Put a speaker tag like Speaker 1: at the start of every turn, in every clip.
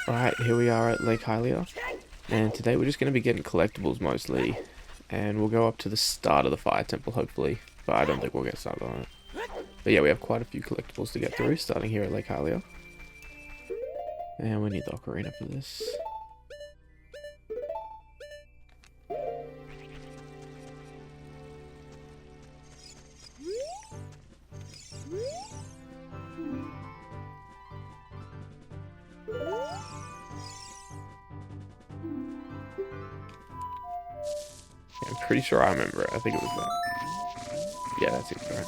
Speaker 1: Alright, here we are at Lake Hylia, and today we're just going to be getting collectibles mostly, and we'll go up to the start of the fire temple hopefully, but I don't think we'll get started on it. But yeah, we have quite a few collectibles to get through, starting here at Lake Hylia. And we need the Ocarina for this. Yeah, I'm pretty sure I remember it. I think it was that. Yeah, that's it, right?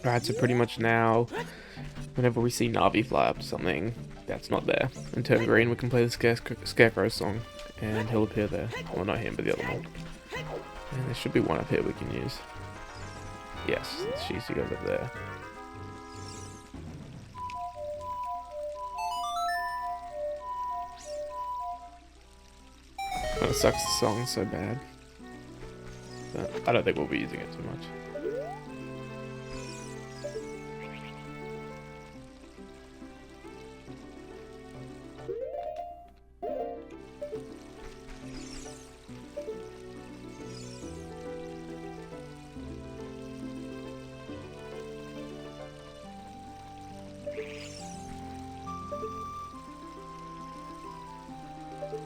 Speaker 1: Alright, so pretty much now, whenever we see Navi fly up to something that's not there and turn green, we can play the Scarecrow song, and he'll appear there. Well, not him, but the other one. And there should be one up here we can use. Yes, she goes up there. Kinda sucks the song's so bad. But I don't think we'll be using it too much.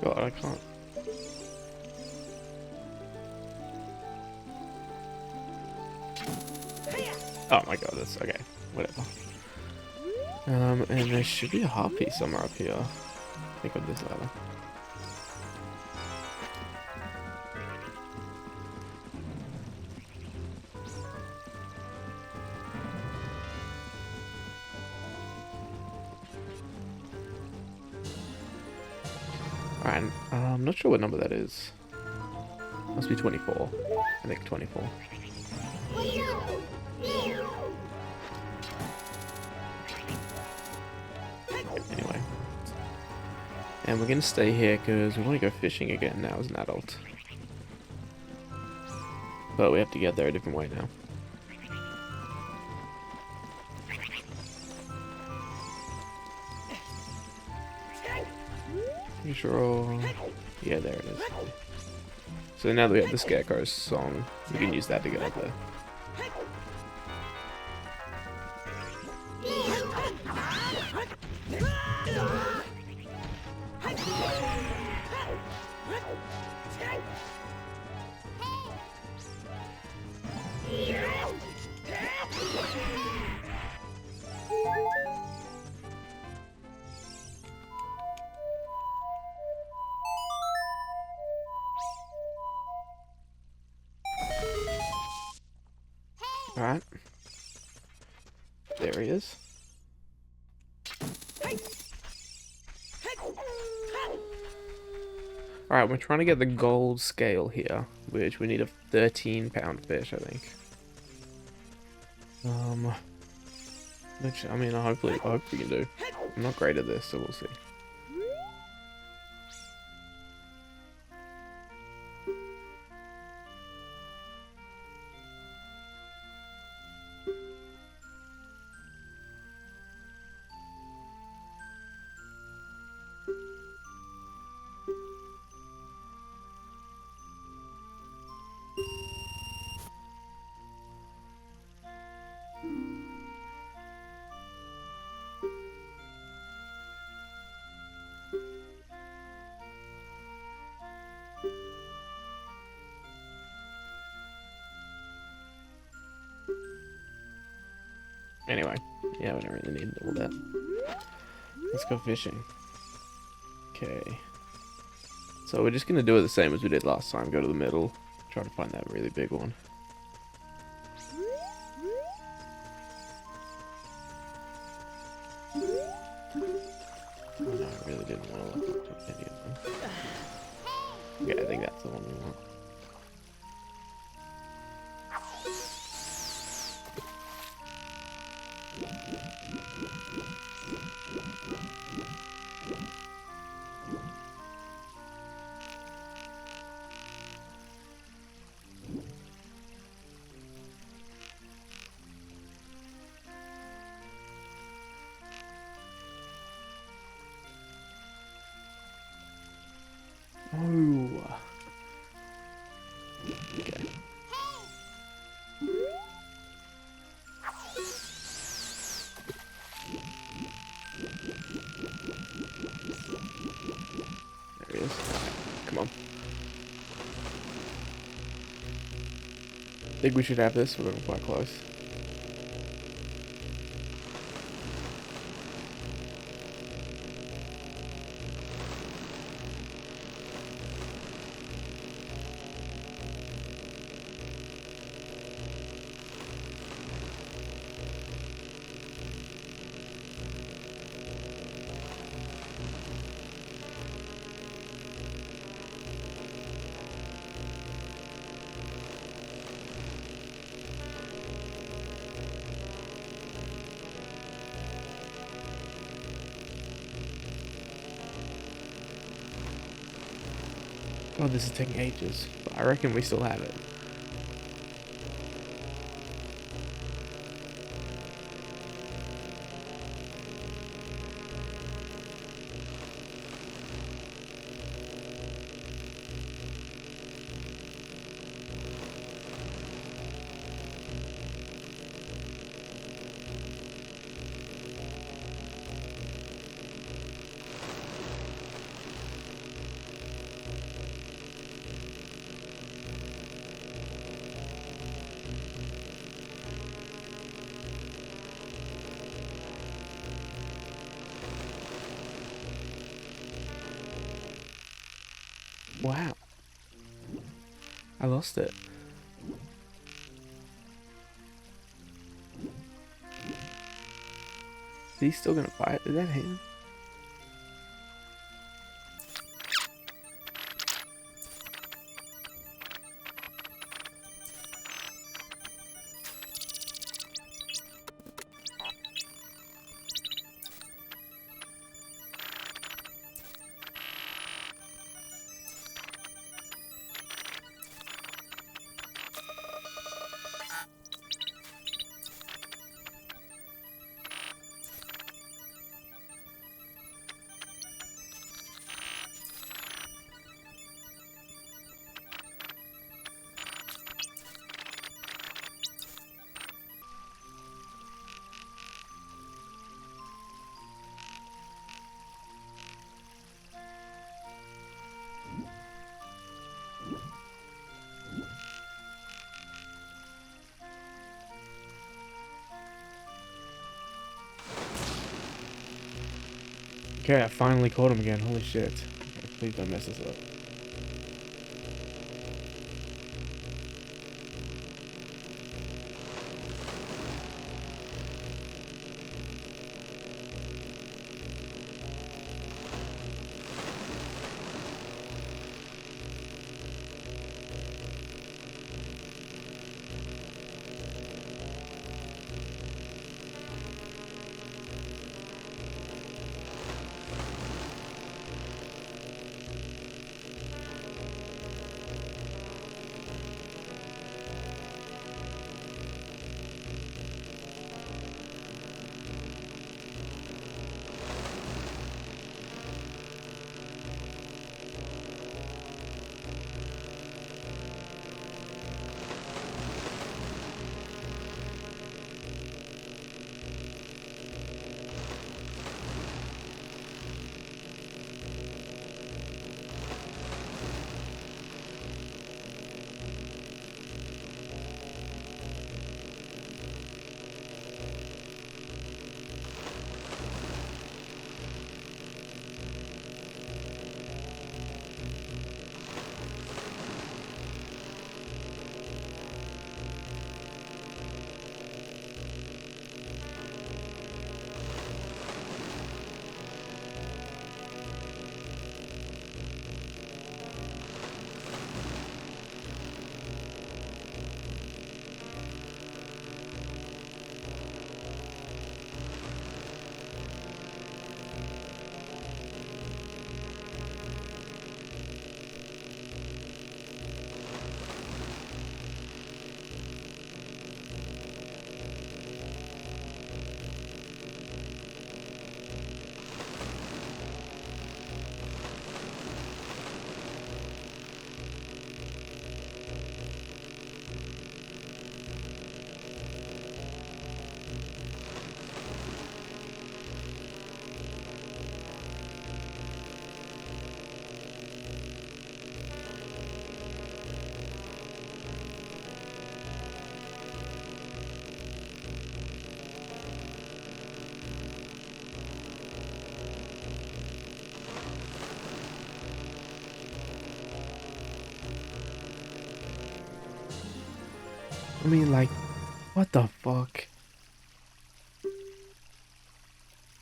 Speaker 1: God, I can't. Oh my god, that's okay. Whatever. And there should be a harpy somewhere up here. I think of this ladder. Alright, I'm not sure what number that is. Must be 24. I think 24. Anyway. And we're gonna stay here because we want to go fishing again now as an adult. But we have to get there a different way now. You sure? Yeah, there it is. So now that we have the Scarecrow song, we can use that to get up there. Alright. There he is. Alright, we're trying to get the gold scale here, which we need a 13-pound fish, I think. Which, I mean, I hope we can do. I'm not great at this, so we'll see. Anyway, yeah, we don't really need all that. Let's go fishing. Okay. So we're just gonna do it the same as we did last time. Go to the middle, try to find that really big one. Oh no, I really didn't want to look at any of them. Okay, I think that's the one we want. Oh. Okay. There he is. Come on. I think we should have this. We're getting quite close. Oh, this is taking ages, but I reckon we still have it. Wow. I lost it. Is he still gonna fight? Is that him? Okay, I finally caught him again. Holy shit. Okay, please don't mess this up. I mean, like, what the fuck?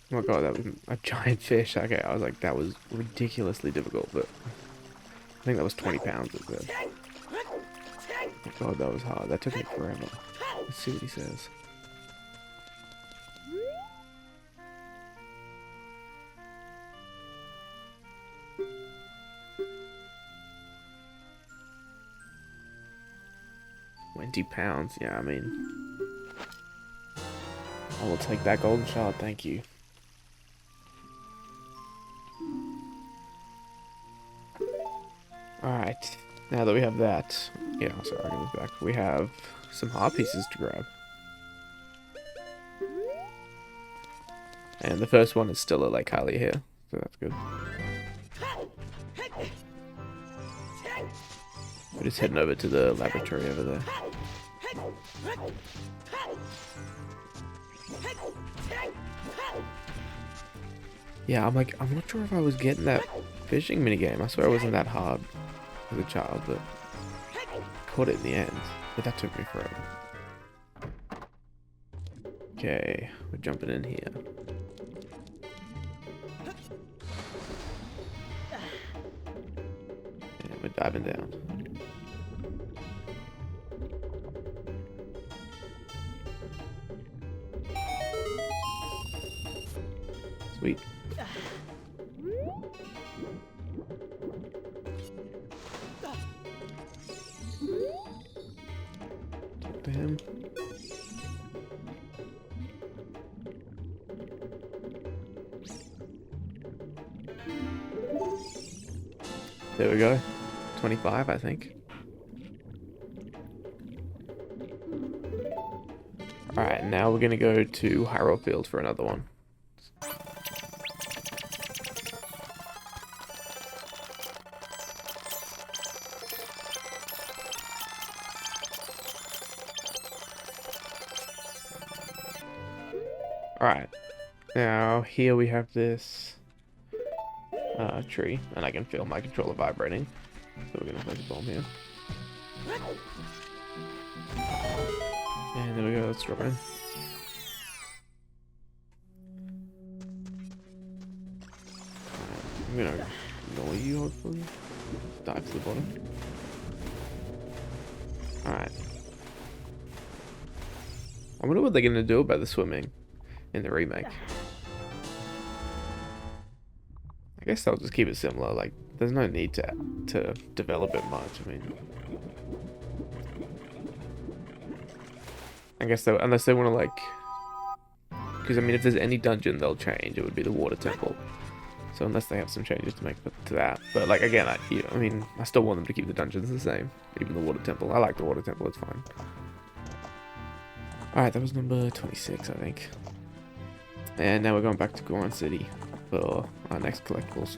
Speaker 1: Oh my god, that was a giant fish. Okay, I was like, that was ridiculously difficult, but I think that was 20 pounds, it said. Oh god, that was hard. That took me forever. Let's see what he says. £20. Yeah, I mean, I will take that golden shard, thank you. Alright, now that we have that, yeah, sorry, I move back. We have some heart pieces to grab. And the first one is still a Lake Hylia here, so that's good. We're just heading over to the laboratory over there. Yeah, I'm not sure if I was getting that fishing minigame. I swear it wasn't that hard as a child, but caught it in the end. But that took me forever. Okay, we're jumping in here. And we're diving down. Sweet. Talk to him. There we go. 25, I think. Alright, now we're gonna go to Hyrule Field for another one. Alright, now here we have this tree, and I can feel my controller vibrating. So we're gonna place a bomb here. And there we go, let's drop in. I'm gonna ignore you, hopefully. Dive to the bottom. Alright. I wonder what they're gonna do about the swimming in the remake. I guess they'll just keep it similar. Like, there's no need to develop it much. I mean, I guess they, unless they want to like, because I mean, if there's any dungeon they'll change, it would be the water temple. So unless they have some changes to make to that, but like again, I mean, I still want them to keep the dungeons the same, even the water temple. I like the water temple; it's fine. All right, that was number 26, I think. And now we're going back to Goron City for our next collectibles.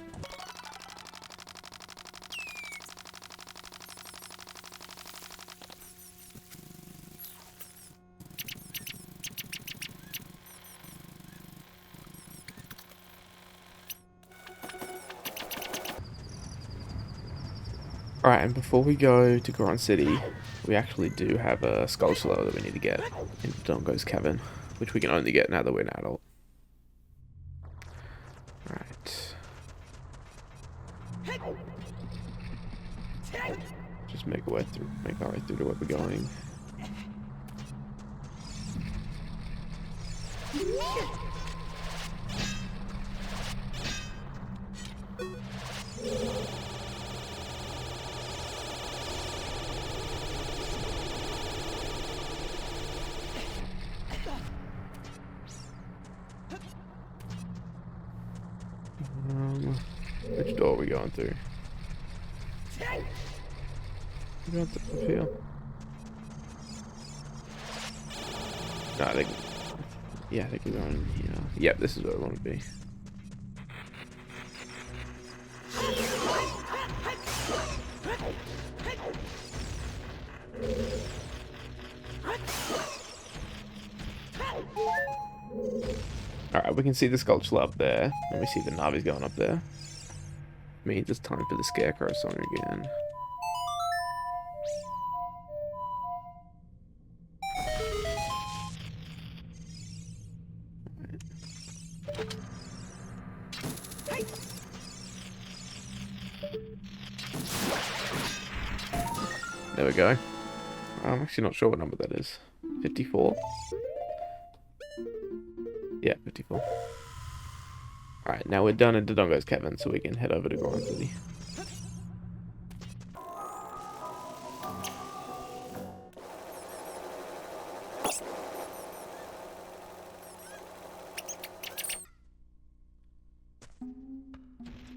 Speaker 1: Alright, and before we go to Goron City, we actually do have a skull slower that we need to get in Dongo's Cavern, which we can only get now that we're an adult. Alright. Just make our way through to where we're going. Which door are we going through? We got up here. No, I think. Yeah, I think we're going here. Yep, this is where we want to be. Alright, we can see the sculpture up there, and we see the Navi's going up there. Means it's time for the Scarecrow song again. There we go. I'm actually not sure what number that is. 54? Yeah, 54. Alright, now we're done in Dodongo's Cavern, so we can head over to Goron City.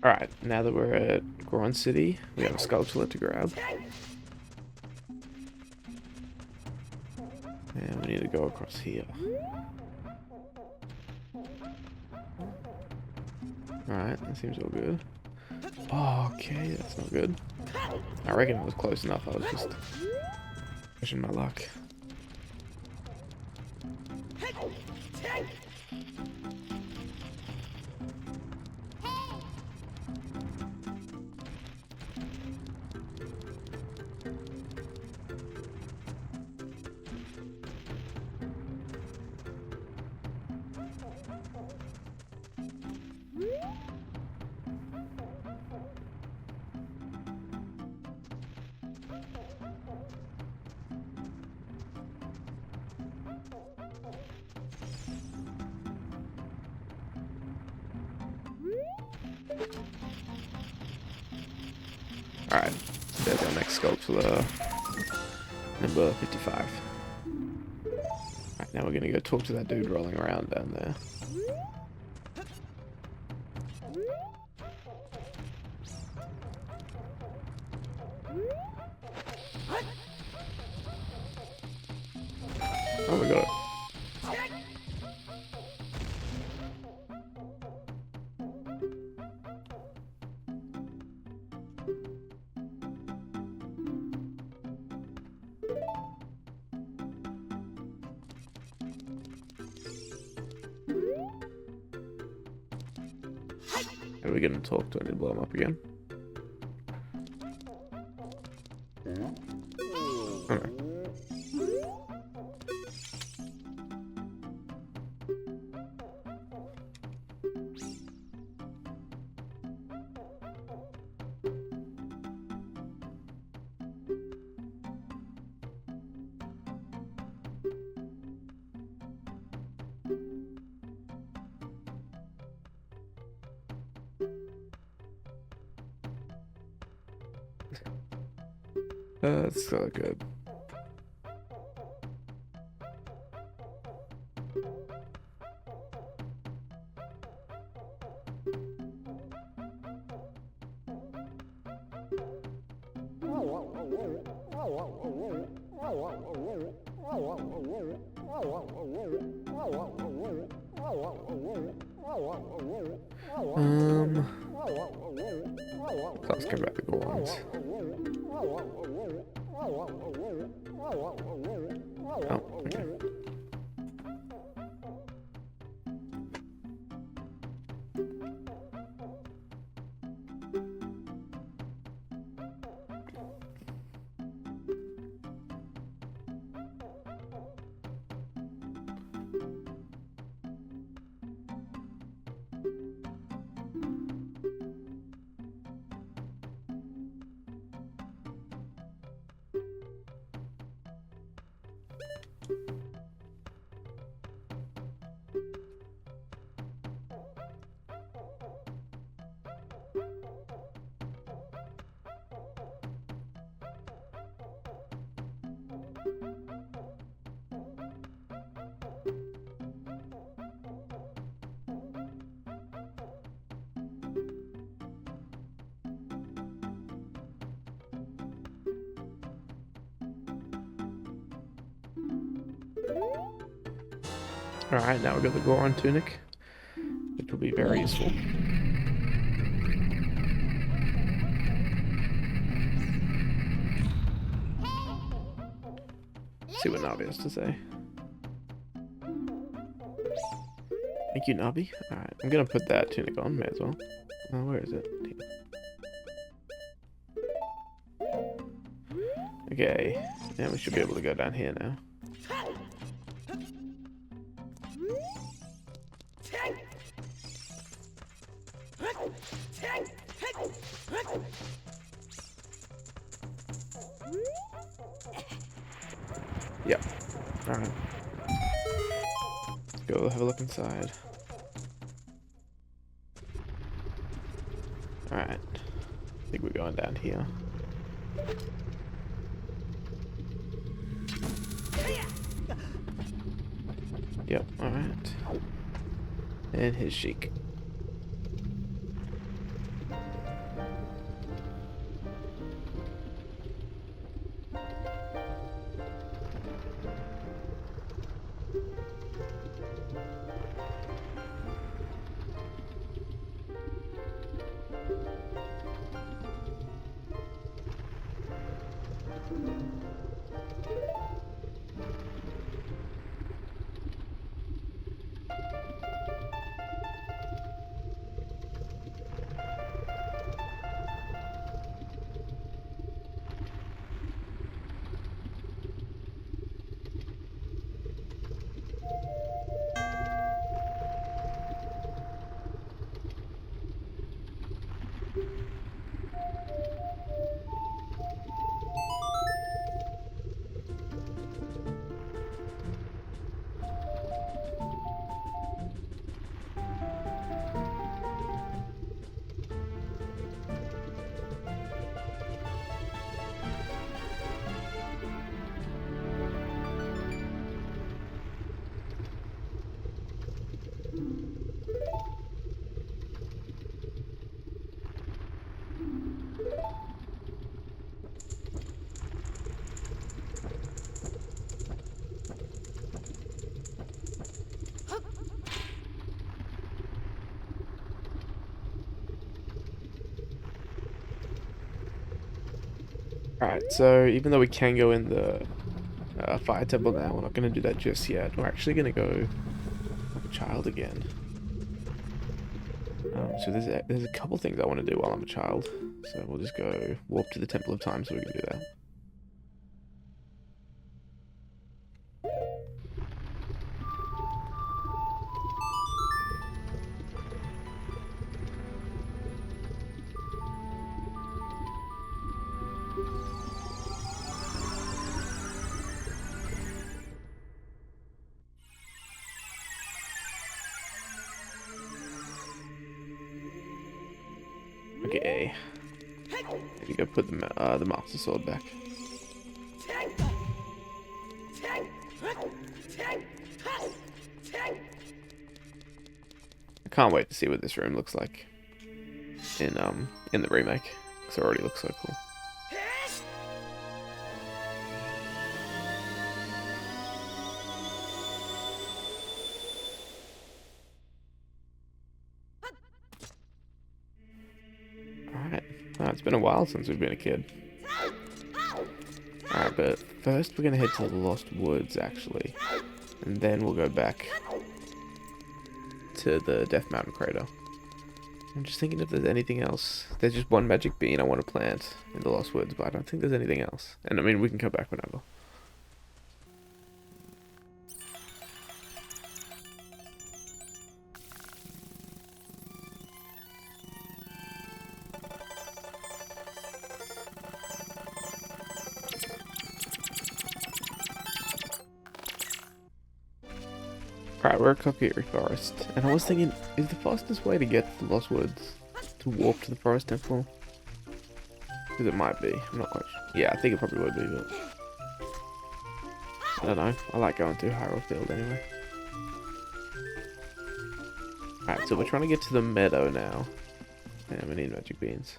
Speaker 1: Alright, now that we're at Goron City, we have a sculpture to grab. And we need to go across here. Alright, that seems all good. Oh, okay, that's not good. I reckon it was close enough, I was just pushing my luck. Alright, there's our next sculpture, number 55. Alright, now we're gonna go talk to that dude rolling around down there. Oh, we got it. Are we gonna talk to him and blow him up again? Oh no. That's so good. Let's get back to Gorons. Oh, okay. Alright, now we've got the Goron tunic, which will be very useful. See what Navi has to say. Thank you, Navi. Alright, I'm gonna put that tunic on, may as well. Oh, where is it? Okay, yeah, we should be able to go down here now. Yep. Alright. Go have a look inside. Alright. I think we're going down here. Yep, alright. And his Sheik. Alright, so even though we can go in the fire temple now, we're not going to do that just yet. We're actually going to go like a child again. So there's a couple things I want to do while I'm a child. So we'll just go warp to the Temple of Time so we can do that. Okay. Maybe go put the Master Sword back. I can't wait to see what this room looks like in the remake, because it already looks so cool. Alright. Oh, it's been a while since we've been a kid. Alright, but first we're gonna head to the Lost Woods, actually. And then we'll go back to the Death Mountain Crater. I'm just thinking if there's anything else. There's just one magic bean I want to plant in the Lost Woods, but I don't think there's anything else. And I mean, we can come back whenever. Right, we're at Kokiri Forest, and I was thinking, is the fastest way to get to the Lost Woods to warp to the Forest Temple? Because it might be, I'm not quite sure. Yeah, I think it probably would be, but I don't know. I like going through Hyrule Field anyway. Alright, so we're trying to get to the meadow now. And we need magic beans.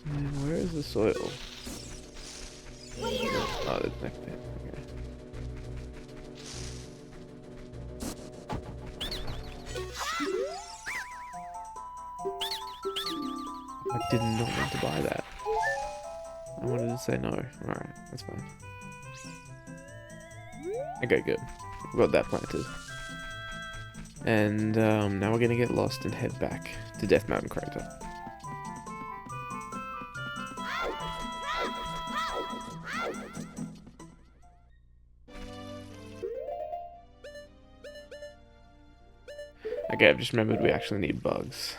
Speaker 1: And where is the soil? Oh, it's next bit. Okay. I did not want to buy that. I wanted to say no. Alright, that's fine. Okay, good. We've got that planted. And now we're gonna get lost and head back to Death Mountain Crater. Okay, I've just remembered we actually need bugs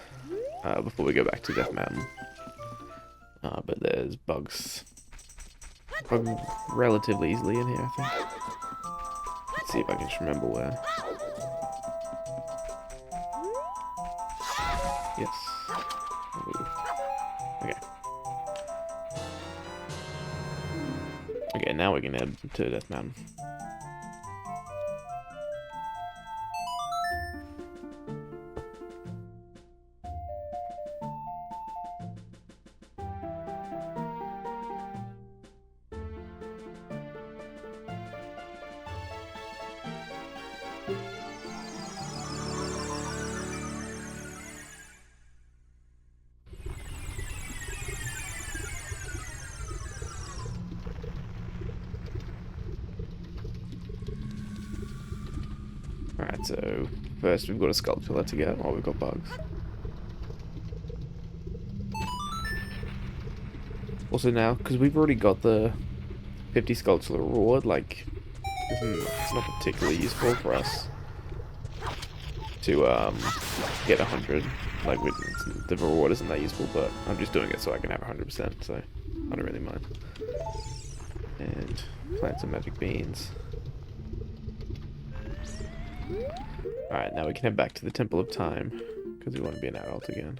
Speaker 1: before we go back to Death Mountain. But there's bugs relatively easily in here, I think. Let's see if I can just remember where. Yes. Ooh. Okay. Okay, now we can head to Death Mountain. Alright, so first we've got a sculpture to get while we've got bugs. Also now, because we've already got the 50 sculpture reward, like, it's not particularly useful for us to get 100. Like, the reward isn't that useful, but I'm just doing it so I can have 100%, so I don't really mind. And plant some magic beans. Alright, now we can head back to the Temple of Time, because we want to be an adult again.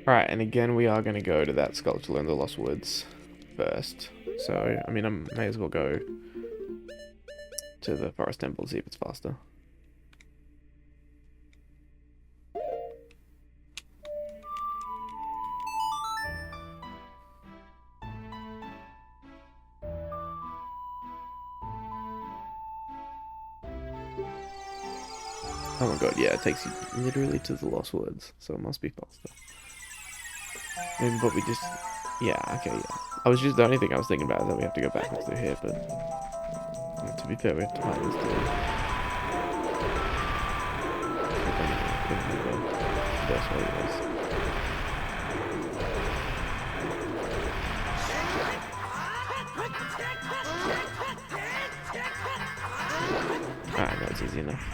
Speaker 1: Alright, and again we are going to go to that sculpture in the Lost Woods first. So, I mean, I may as well go to the Forest Temple, see if it's faster. Oh my god, yeah, it takes you literally to the Lost Woods, so it must be faster. Maybe, but we just... Yeah, okay, yeah. I was just... The only thing I was thinking about is that we have to go backwards through here, but... To be fair, we have to find this through. That's what it is. Alright, that's easy enough.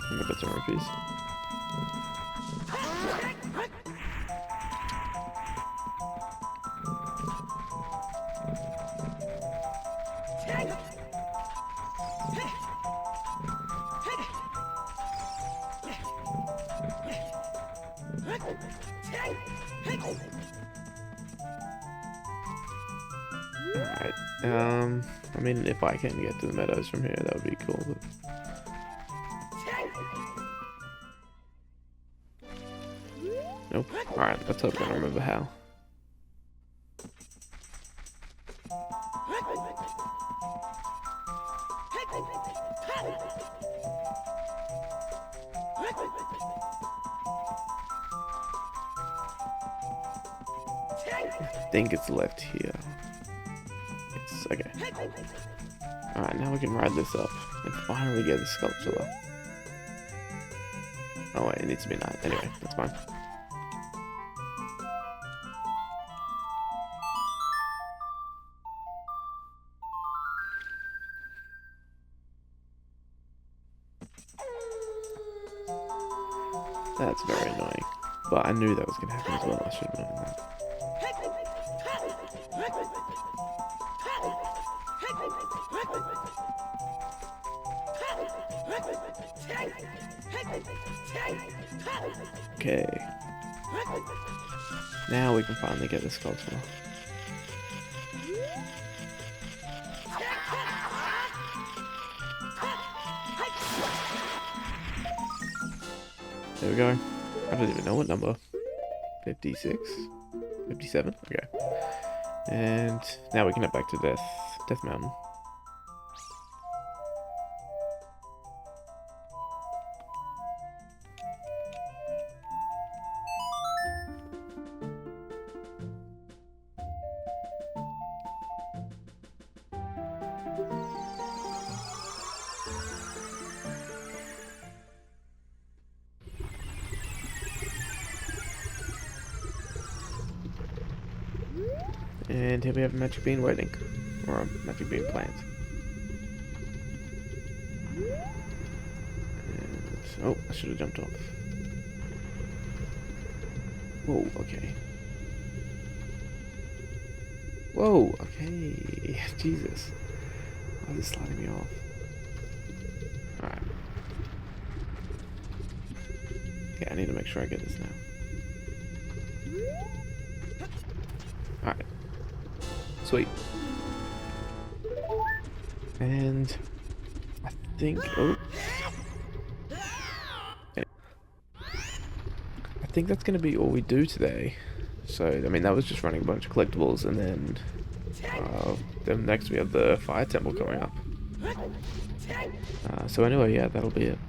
Speaker 1: I'm gonna put some rupees. Alright, I mean, if I can get to the meadows from here, that would be cool, but... Nope. Alright, let's hope I don't remember how. I think it's left here. It's okay. Alright, now we can ride this up and finally get the sculpture. Oh wait, it needs to be night. Anyway, that's fine. That's very annoying. But I knew that was going to happen as well. I should have known that. Okay. Now we can finally get this Collectible. There we go. I don't even know what number. 56? 57? Okay. And now we can head back to Death Mountain. And here we have a magic bean waiting. Or a magic bean plant. And, oh, I should have jumped off. Whoa, okay. Whoa, okay. Jesus. Why is it sliding me off? Alright. Okay, I need to make sure I get this now. Alright. Sweet. And I think, oh, I think that's going to be all we do today. So, I mean, that was just running a bunch of collectibles, and then next we have the fire temple coming up. So anyway, yeah, that'll be it.